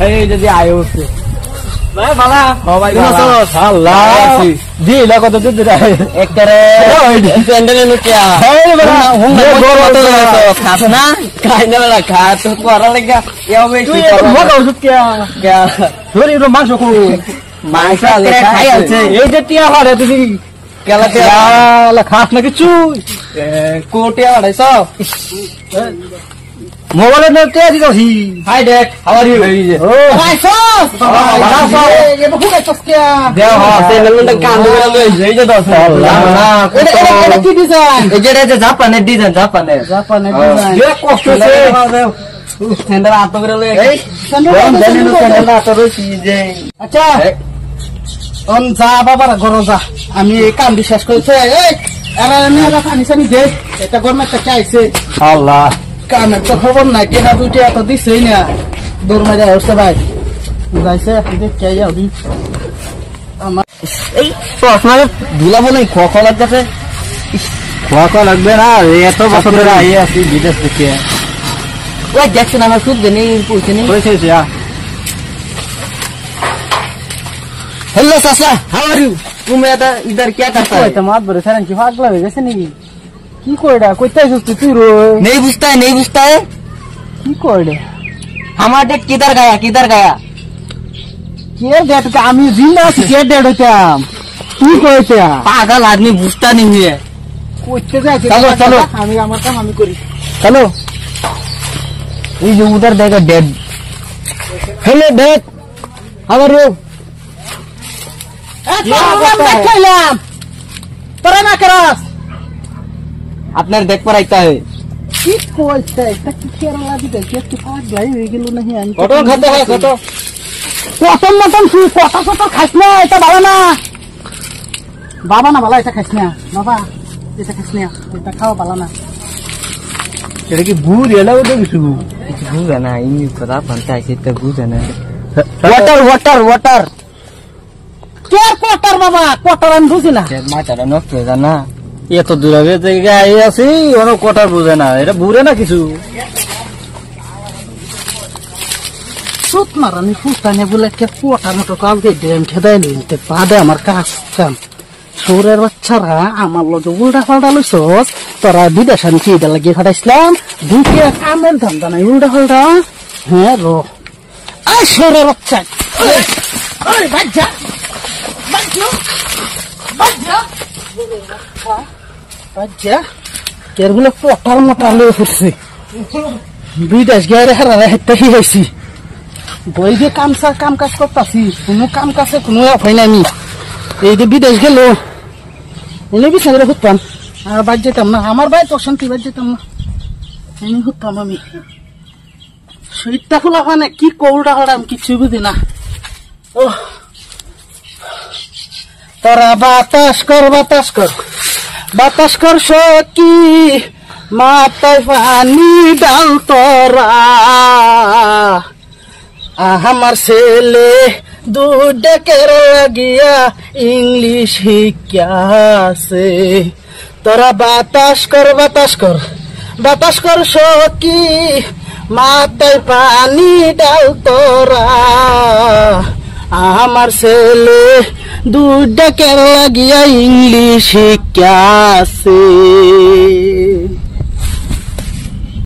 এই যদি আয় হচ্ছে ভাই বালা ও ভাই আল্লাহ জি লা কত দিন ধরে একবারে স্যান্ডেল এলো কি এই বালা হুম গোর মত খাস না খাই না বালা খা তো করা লাগা ইয়াও বেশি মত ওষুধ কি ধরি তো মাংস কো মাংস খাই আছে এই যে টিয়া হারে তুমি কেলা কেলা খাস না কিছু কোটিয়া আড়াইশো মোবাইলে না টিয়া দিছি হাই ডেক হাউ আর ইউ ও আড়াইশো এ বহু গাইছস কে দেও হ্যাঁ সেলেন্ডা কান্দু করে লই এই যে দছ আল্লাহ এটা কি ডিজাইন এই যে জাপানের ডিজাইন জাপানের এ কষ্ট আছে স্যান্ডেল আত করে লই এই স্যান্ডেল আত রইছি যে আচ্ছা অন যা বাবার ঘর যা আমি এই কাম বিশ্বাস করেছে এই এরা নিয়ে পানি সানি দে এটা গরমের টাকা আইছে আল্লাহ কামের তো খবর নাই কেনা দুইটা এত দিছেই না দৌড় মারা হচ্ছে ভাই যাইছে দেখে যাও দি আমার এই প্রশ্নের ধুলাবো নাই খোয়া লাগতেছে খোয়া লাগবে না এত বছর ধরে আইয়ে আছি বিদেশ থেকে ওই দেখছেন আমার সুদ নেই পয়সা নেই হয়েছে हेलो चाचा हाउ आर यू तुम इधर क्या करता है মাত বলে সারান কি পাগলা হয়ে গেছে নাকি কি কইডা কইতাই সুস্তি তুই রো नहीं पूछता है কি কইডা हमारा डेट किधर गया কে ডেট কা আমি জিন্দা আছি কে ডেট হইতাম তুই কইতা पागल आदमी पूछता नहीं है কইতে যাচ্ছে চলো আমি আমার কাম আমি করি চলো ये जो उधर देगा डेट हेलो डेट हाउ आर यू তোরা না করস আপনার দেখ पर आता है কি কইতে এটা কি কেরালা দিতে কি পাগলাই হয়ে গেল নাকি আমি কটন খেতে হয় কটন কটন মটন তুই কত খাস না এটা ভালো না বাবা না ভালো এটা খাস না বাবা এটা খাস না এটা খাওয়া ভালো না এটা কি গুড় এলাও তো কিছু बुझा ना इंग्लिश पता बनता है तो बुझा ना ওয়াটার কে কোটার বাবা কোটার আমি বুঝি না মাথাটা নষ্ট হয়ে যায় না এত দূরে থেকে আই আছি ওর কোটার বুঝে না এটা বুঝে না কিছু সুত মারানি ফুটানে বলে কে কোটার মতো কাল দিয়ে ড্রেন খেদাই নিতে পাদে আমার কাজ কাম সৌরের বাচ্চারা আমার লগে উল্টা পাল্টা লইছস তোরা বিদেশান কি এটা লাগিয়ে খাটাইছিলাম দুইটা কামের ধান্দা নাই উল্টা পাল্টা হ্যাঁ রো আই সৌরের বাচ্চা ওই বাচ্চা আচ্ছা এরগুলো পটার মতো লয়ে ফুটছে বিদেশ গিয়ে হারা হেঁটে হয়েছি বই দিয়ে কাম কাজ করতেছি কোনো কাম কাজে কোনো হয় না আমি এই যে বিদেশ গেল এনে বিছানা ফুটতাম আর বাদ যেতাম না আমার ভাই তো শান্তি বাদ যেতাম না এনে ফুটতাম আমি শরীরটা খোলা মানে কি কৌড়া হলাম কিছু বুঝি না ও তোরা বাতাস কর সকি মাথায় পানি ডাল তোরা আমার ছেলে দুডেকের লাগিয়া ইংলিশ শিখাছে তোরা বাতাস কর সকি মাথায় পানি ডাল তোরা আমার ছেলে দুডেকের লাগিয়া ইংলিশ শিখাছে।